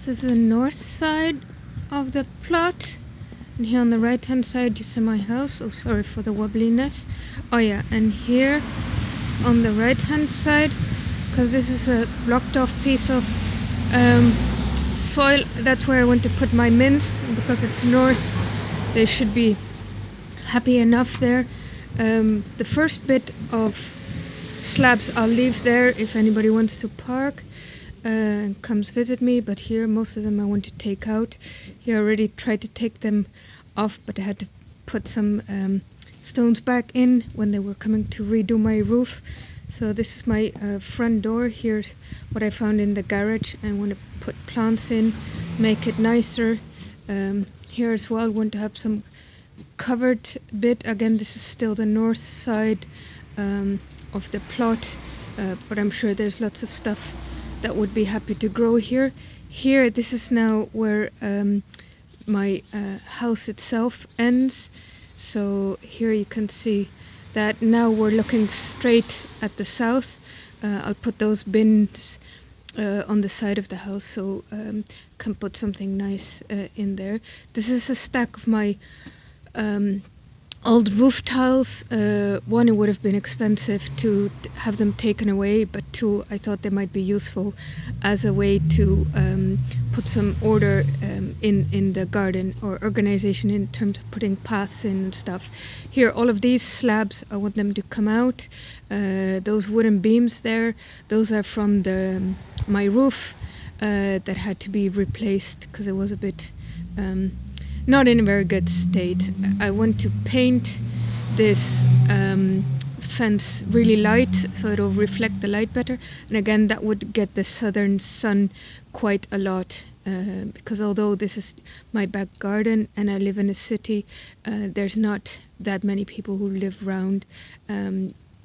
This is the north side of the plot. And here on the right hand side you see my house. Oh, sorry for the wobbliness. Oh yeah, and here on the right hand side, because this is a blocked off piece of soil, that's where I want to put my mints. Because it's north, they should be happy enough there. The first bit of slabs I'll leave there if anybody wants to park and comes visit me, but here most of them I want to take out. Here I already tried to take them off, but I had to put some stones back in when they were coming to redo my roof. So this is my front door. Here's what I found in the garage. I want to put plants in, make it nicer. Here as well I want to have some covered bit. Again, this is still the north side of the plot, but I'm sure there's lots of stuff that would be happy to grow here. Here, this is now where my house itself ends. So here you can see that now we're looking straight at the south. I'll put those bins on the side of the house, so can put something nice in there. This is a stack of my old roof tiles. One, it would have been expensive to have them taken away, but two, I thought they might be useful as a way to put some order in the garden, or organization in terms of putting paths in and stuff. Here, all of these slabs, I want them to come out. Those wooden beams there, those are from my roof that had to be replaced because it was a bit not in a very good state. I want to paint this fence really light so it'll reflect the light better, and again that would get the southern sun quite a lot, because although this is my back garden and I live in a city, there's not that many people who live around.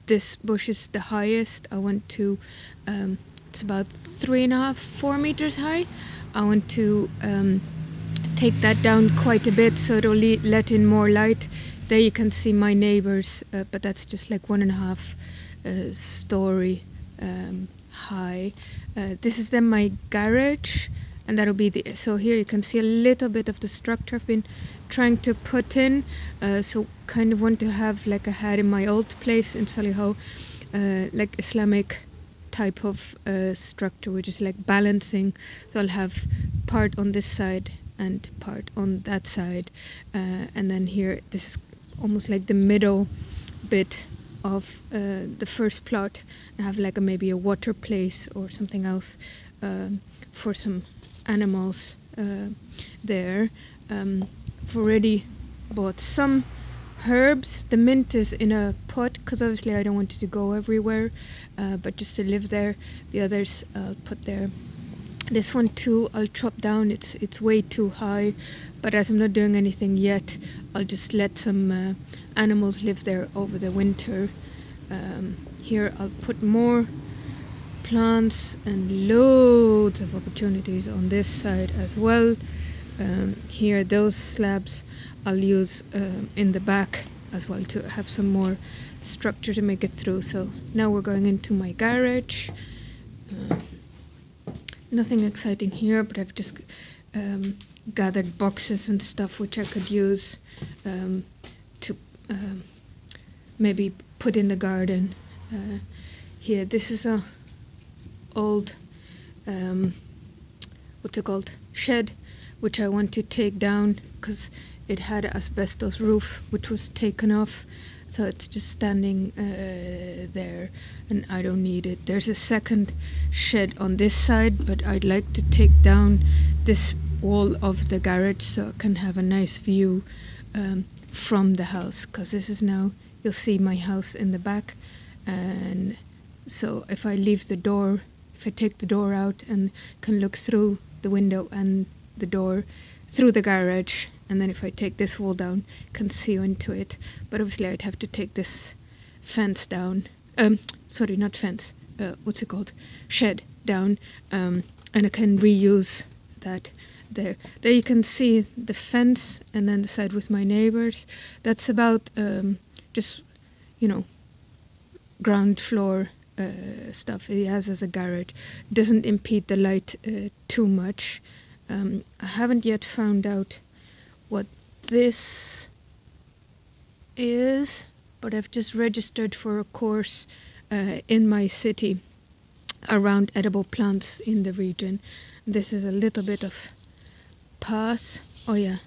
This bush is the highest. I want to it's about 3.5, 4 meters high. I want to take that down quite a bit so it'll let in more light. There you can see my neighbors, but that's just like 1.5 story high. This is then my garage, and that'll be so here you can see a little bit of the structure I've been trying to put in. So kind of want to have, like I had in my old place in Solihull, like Islamic type of structure, which is like balancing. So I'll have part on this side and part on that side, and then here this is almost like the middle bit of the first plot. I have like maybe a water place or something else for some animals there. I've already bought some herbs. The mint is in a pot because obviously I don't want it to go everywhere, but just to live there. The others I'll put there. This one too I'll chop down. It's way too high, but as I'm not doing anything yet, I'll just let some animals live there over the winter. Here I'll put more plants and loads of opportunities on this side as well. Here those slabs I'll use in the back as well to have some more structure to make it through. So now we're going into my garage. Nothing exciting here, but I've just gathered boxes and stuff which I could use to maybe put in the garden. Here, this is a old what's it called, shed, which I want to take down because it had an asbestos roof which was taken off. So it's just standing there, and I don't need it. There's a second shed on this side, but I'd like to take down this wall of the garage so I can have a nice view from the house, because this is now, you'll see my house in the back. And so if I leave the door, if I take the door out and can look through the window and the door through the garage, and then if I take this wall down, can see into it. But obviously I'd have to take this fence down. Sorry, not fence. What's it called? Shed down. And I can reuse that there. There you can see the fence, and then the side with my neighbors. That's about just, ground floor stuff he has as a garage. Doesn't impede the light too much. I haven't yet found out what this is, but I've just registered for a course in my city around edible plants in the region. This is a little bit of path. Oh yeah,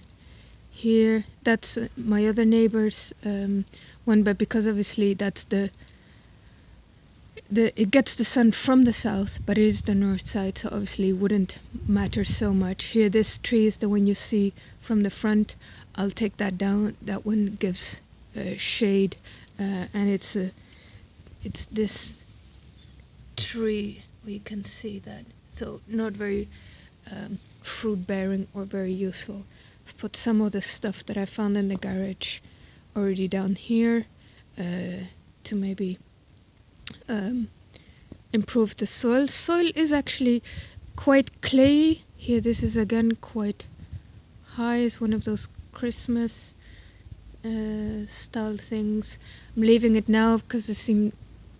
here that's my other neighbor's one, but because obviously that's the it gets the sun from the south, but it is the north side, so obviously it wouldn't matter so much. Here, this tree is the one you see from the front. I'll take that down. That one gives shade, and it's this tree. You can see that. So not very fruit bearing or very useful. I've put some of the stuff that I found in the garage already down here to maybe improve the soil. Soil is actually quite clayey. Here, this is again quite high. It's one of those Christmas style things. I'm leaving it now because I seem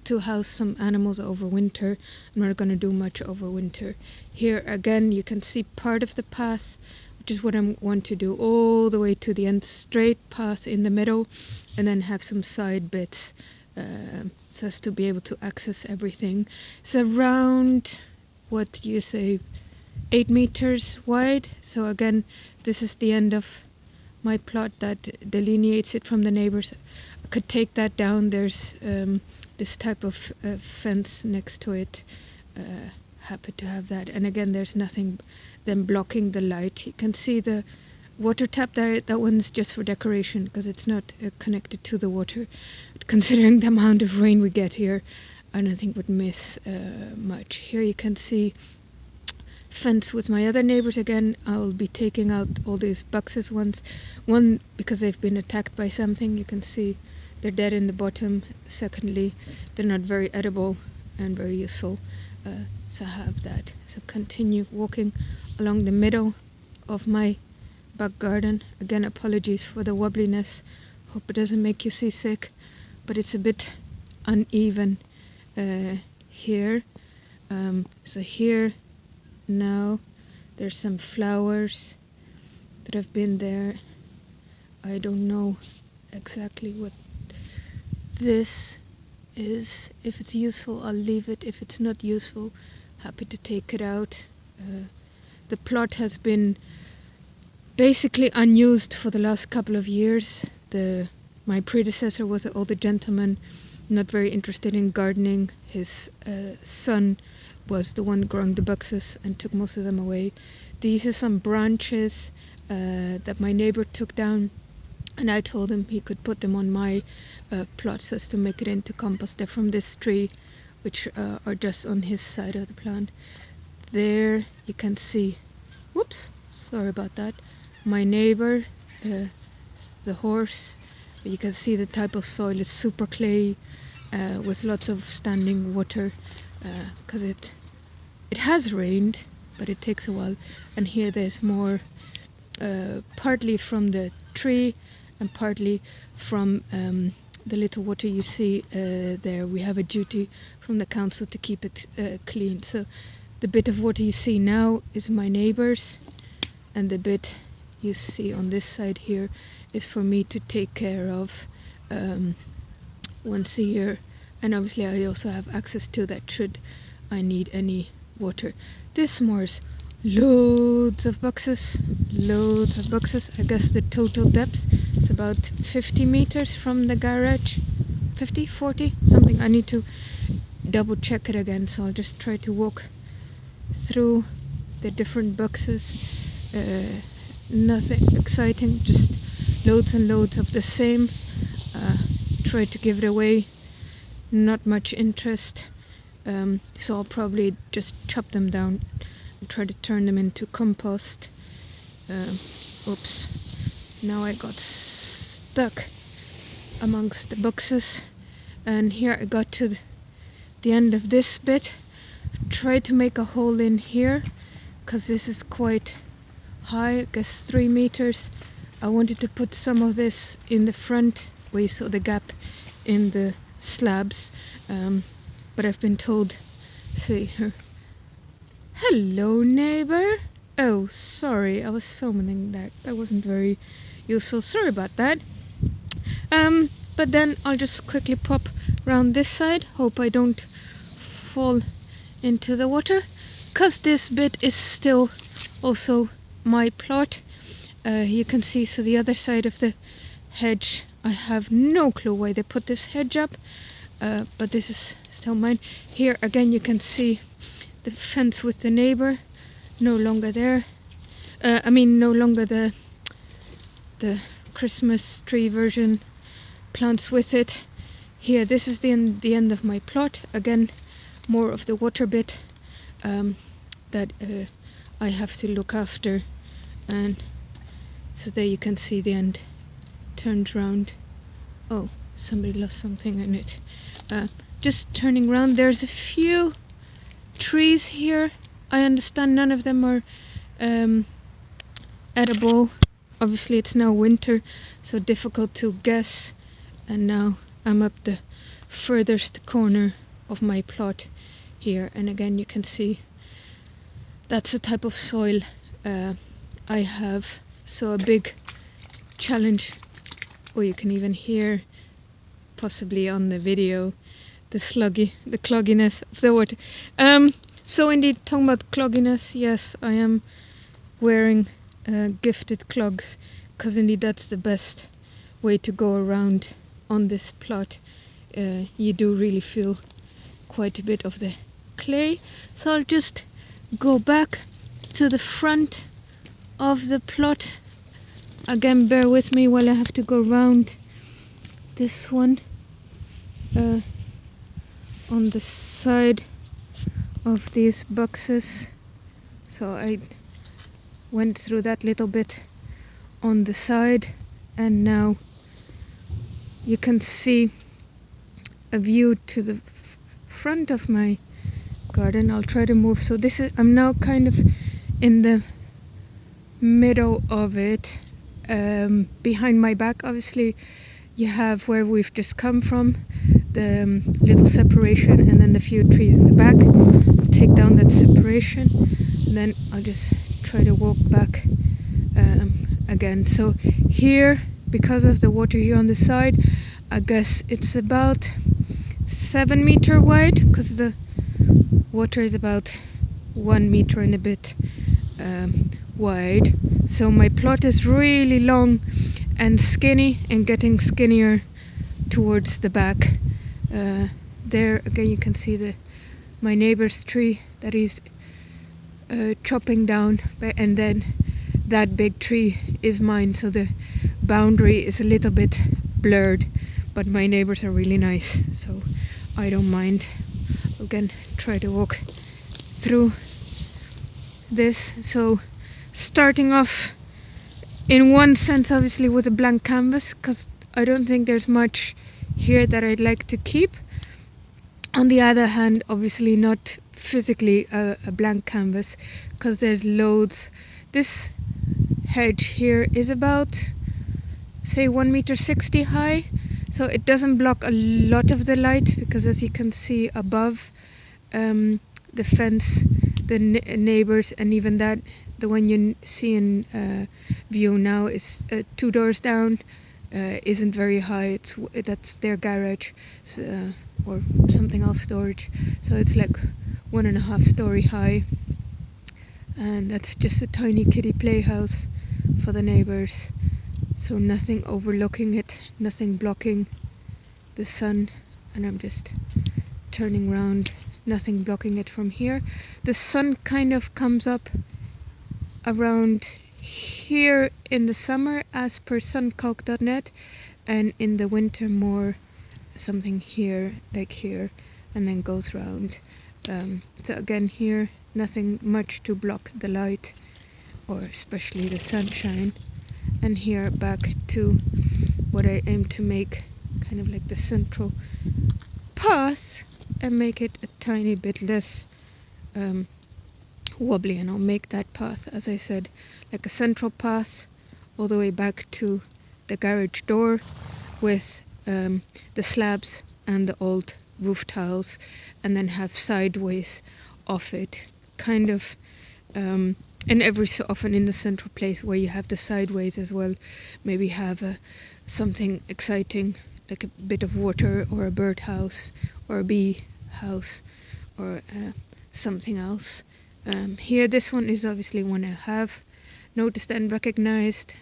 to house some animals over winter. I'm not going to do much over winter. Here again, you can see part of the path, which is what I want to do all the way to the end, straight path in the middle, and then have some side bits so as to be able to access everything. It's around, what do you say, 8 meters wide. So again, this is the end of my plot that delineates it from the neighbors. I could take that down. There's this type of fence next to it. Happy to have that. And again, there's nothing then blocking the light. You can see the water tap there. That one's just for decoration because it's not connected to the water. But considering the amount of rain we get here, I don't think would miss much. Here you can see fence with my other neighbors again. I'll be taking out all these boxes ones. One, because they've been attacked by something. You can see they're dead in the bottom. Secondly, they're not very edible and very useful. So I have that. So continue walking along the middle of my back garden. Again, apologies for the wobbliness. Hope it doesn't make you seasick, but it's a bit uneven here. So here now there's some flowers that have been there. I don't know exactly what this is. If it's useful, I'll leave it. If it's not useful, happy to take it out. The plot has been basically unused for the last couple of years. My predecessor was an older gentleman, not very interested in gardening. His son was the one growing the boxes and took most of them away. These are some branches that my neighbor took down, and I told him he could put them on my plot so as to make it into compost. They're from this tree, which are just on his side of the plant. There you can see, whoops, sorry about that, my neighbor, the horse. You can see the type of soil is super clay with lots of standing water because it has rained, but it takes a while. And here there's more, partly from the tree and partly from the little water you see there. We have a duty from the council to keep it clean. So the bit of water you see now is my neighbor's, and the bit you see on this side here is for me to take care of once a year. And obviously I also have access to that should I need any water. This moors loads of boxes. I guess the total depth is about 50 meters from the garage. 50, 40, something. I need to double check it again, so I'll just try to walk through the different boxes. Nothing exciting, just loads and loads of the same. Try to give it away, not much interest, so I'll probably just chop them down and try to turn them into compost. Oops, now I got stuck amongst the boxes, and here I got to the end of this bit. Tried to make a hole in here because this is quite high, I guess 3 meters. I wanted to put some of this in the front where you saw the gap in the slabs, but I've been told, see here, hello neighbor, Oh, sorry, I was filming that. That wasn't very useful. Sorry about that. But then I'll just quickly pop round this side. Hope I don't fall into the water. Cause this bit is still also my plot. You can see, so the other side of the hedge, I have no clue why they put this hedge up. But this is still mine. Here again you can see the fence with the neighbor, no longer there. No longer the Christmas tree version, plants with it. Here, this is the end of my plot. Again, more of the water bit that I have to look after. And so there you can see the end turned round. Oh, somebody lost something in it. Just turning round, there's a few trees here. I understand none of them are edible. Obviously it's now winter, so difficult to guess. And now I'm up the furthest corner of my plot here, and again you can see that's the type of soil I have. So a big challenge. Oh, you can even hear possibly on the video the clogginess of the water. So indeed, talking about clogginess, yes, I am wearing gifted clogs, because indeed that's the best way to go around on this plot. You do really feel quite a bit of the clay. So I'll just go back to the front of the plot. Again, bear with me while I have to go around this one on the side of these boxes. So I went through that little bit on the side, and now you can see a view to the front of my garden. I'll try to move. So this is, I'm now kind of in the middle of it. Behind my back, obviously, you have where we've just come from, the little separation, and then the few trees in the back. I'll take down that separation, and then I'll just try to walk back again. So here, because of the water here on the side, I guess it's about 7 meter wide, because the water is about 1 meter and a bit wide. So my plot is really long and skinny, and getting skinnier towards the back. There again you can see my neighbor's tree that he's chopping down, and then that big tree is mine, so the boundary is a little bit blurred, but my neighbors are really nice, so I don't mind. Again, try to walk through this. So starting off in one sense obviously with a blank canvas, because I don't think there's much here that I'd like to keep. On the other hand, obviously not physically a blank canvas, because there's loads. This hedge here is about, say, 1.60 meters high, so it doesn't block a lot of the light, because as you can see above the fence, the neighbors, and even that, the one you see in view now is 2 doors down, isn't very high. That's their garage, so, or something else, storage. So it's like 1.5 story high, and that's just a tiny kiddie playhouse for the neighbors. So nothing overlooking it, nothing blocking the sun, and I'm just turning around, nothing blocking it from here. The sun kind of comes up around here in the summer as per suncock.net, and in the winter more something here, like here, and then goes round. So again here, nothing much to block the light, or especially the sunshine. And here back to what I aim to make kind of like the central path, and make it a tiny bit less wobbly, and I'll make that path, as I said, like a central path all the way back to the garage door, with the slabs and the old roof tiles, and then have sideways off it, kind of and every so often in the central place where you have the sideways as well, maybe have something exciting like a bit of water or a birdhouse or a bee house or something else. Here, this one is obviously one I have noticed and recognized.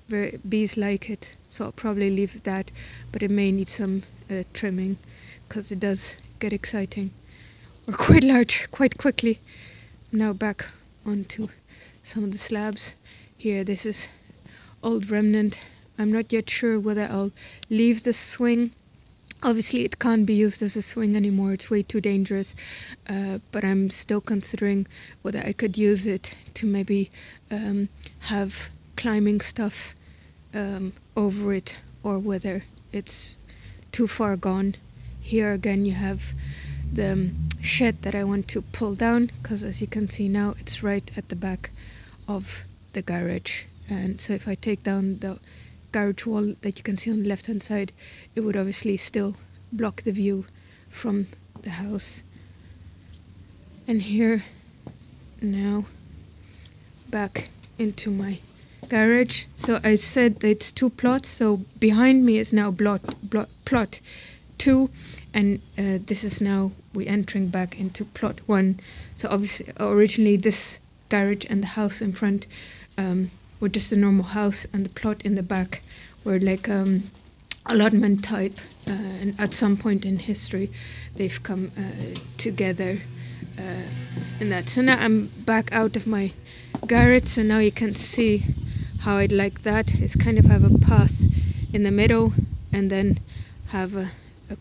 Where bees like it, so I'll probably leave that, but it may need some trimming because it does get exciting or quite large quite quickly. Now back onto some of the slabs. Here, this is old remnant. I'm not yet sure whether I'll leave the swing. Obviously, it can't be used as a swing anymore. It's way too dangerous. But I'm still considering whether I could use it to maybe have climbing stuff over it, or whether it's too far gone. Here again, you have the shed that I want to pull down, because as you can see now, it's right at the back of the garage. And so if I take down the garage wall that you can see on the left hand side, it would obviously still block the view from the house. And here now back into my garage. So I said that it's 2 plots, so behind me is now plot 2, and this is now we're entering back into plot 1. So obviously originally this garage and the house in front were just a normal house, and the plot in the back were like allotment type, and at some point in history they've come together in that. So now I'm back out of my garage, so now you can see how I'd like that. Is kind of have a path in the middle and then have a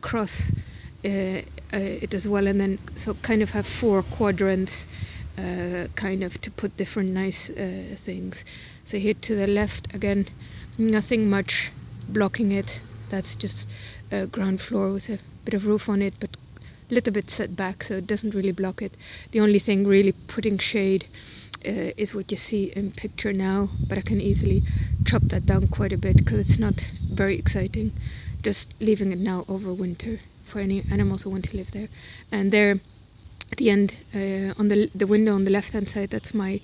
cross it as well, and then so kind of have 4 quadrants kind of to put different nice things. So here to the left again, nothing much blocking it. That's just a ground floor with a bit of roof on it, but a little bit set back, so it doesn't really block it. The only thing really putting shade is what you see in picture now, but I can easily chop that down quite a bit because it's not very exciting. Just leaving it now over winter for any animals who want to live there. And there at the end, on the window on the left hand side, that's my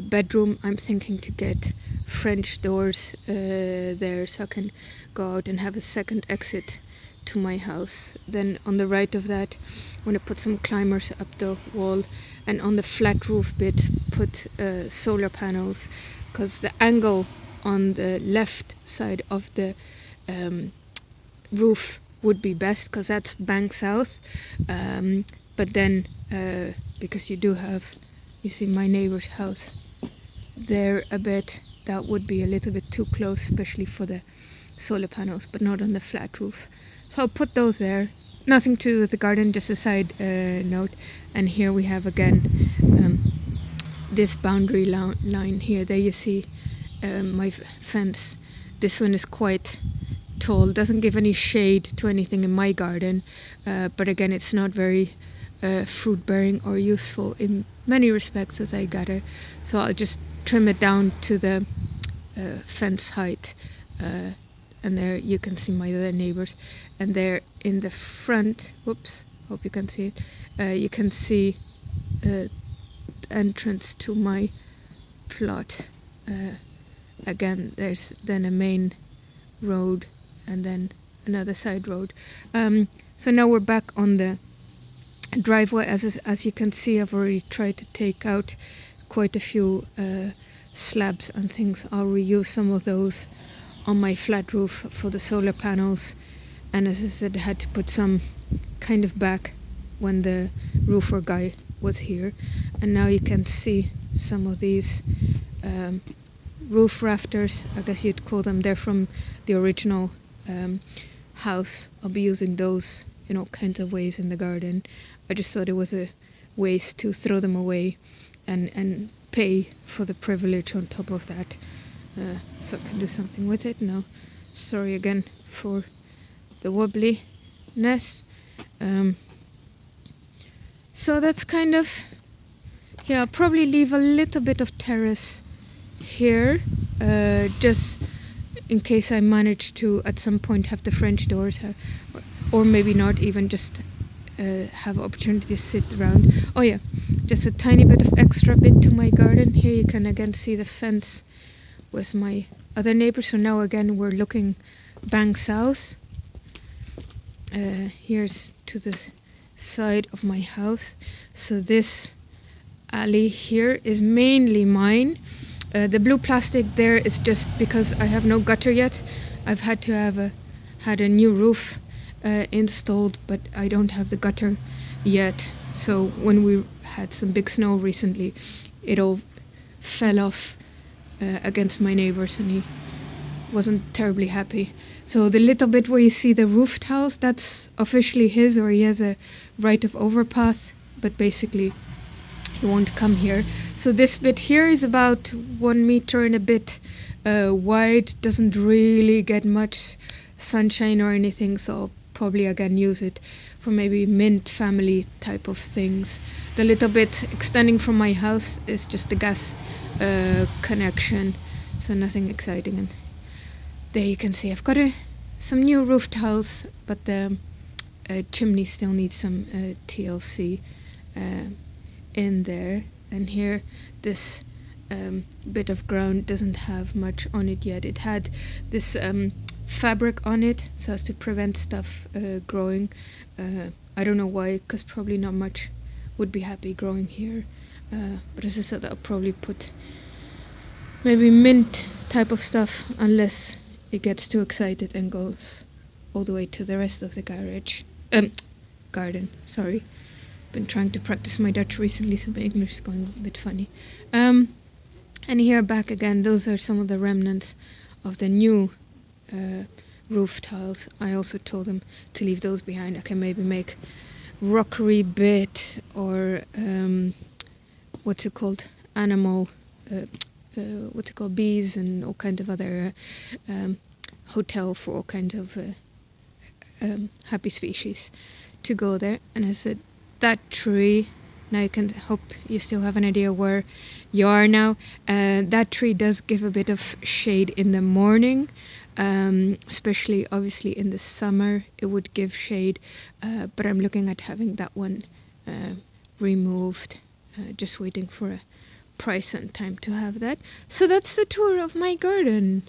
bedroom. I'm thinking to get French doors there, so I can go out and have a second exit to my house. Then on the right of that, I want to put some climbers up the wall, and on the flat roof bit put solar panels, because the angle on the left side of the roof would be best, because that's bank south, but then because you see my neighbor's house there a bit, that would be a little bit too close, especially for the solar panels, but not on the flat roof. So I'll put those there. Nothing to do with the garden, just a side note. And here we have again this boundary line here. There you see my fence. This one is quite tall, doesn't give any shade to anything in my garden, but again, it's not very fruit bearing or useful in many respects, as I gather. So I'll just trim it down to the fence height, and there you can see my other neighbors. And there in the front, whoops, hope you can see it, you can see the entrance to my plot. Again, there's then a main road and then another side road. So now we're back on the driveway. As you can see, I've already tried to take out quite a few slabs and things. I'll reuse some of those on my flat roof for the solar panels, and as I said, I had to put some kind of back when the roofer guy was here. And now you can see some of these roof rafters, I guess you'd call them. They're from the original house. I'll be using those in all kinds of ways in the garden. I just thought it was a waste to throw them away and pay for the privilege on top of that, so I can do something with it. No, sorry again for the wobbliness. So that's kind of, yeah, I'll probably leave a little bit of terrace here, just in case I manage to at some point have the French doors, or maybe not even, just have opportunity to sit around. Oh yeah, just a tiny bit of extra bit to my garden. Here you can again see the fence with my other neighbor. So now again we're looking bang south. Here's to the side of my house. So this alley here is mainly mine. The blue plastic there is just because I have no gutter yet. I've had to have had a new roof installed, but I don't have the gutter yet. So when we had some big snow recently, it all fell off against my neighbors, and he wasn't terribly happy. So the little bit where you see the roof tiles, that's officially his, or he has a right of overpath, but basically he won't come here. So this bit here is about 1 meter and a bit wide, doesn't really get much sunshine or anything, so I'll probably again use it for maybe mint family type of things. The little bit extending from my house is just the gas connection, so nothing exciting. And there you can see I've got some new roof tiles, but the chimney still needs some TLC in there. And here this bit of ground doesn't have much on it yet. It had this fabric on it so as to prevent stuff growing. I don't know why, because probably not much would be happy growing here. But as I said, I'll probably put maybe mint type of stuff, unless it gets too excited and goes all the way to the rest of the garden. Sorry, been trying to practice my Dutch recently, so my English is going a bit funny. And here back again, those are some of the remnants of the new roof tiles. I also told them to leave those behind. I can maybe make rockery bit or what's it called, animal what's it called, bees and all kinds of other hotel for all kinds of happy species to go there. And I said, that tree, now you can hope you still have an idea where you are now. That tree does give a bit of shade in the morning, especially obviously in the summer it would give shade, but I'm looking at having that one removed, just waiting for a price and time to have that. So that's the tour of my garden.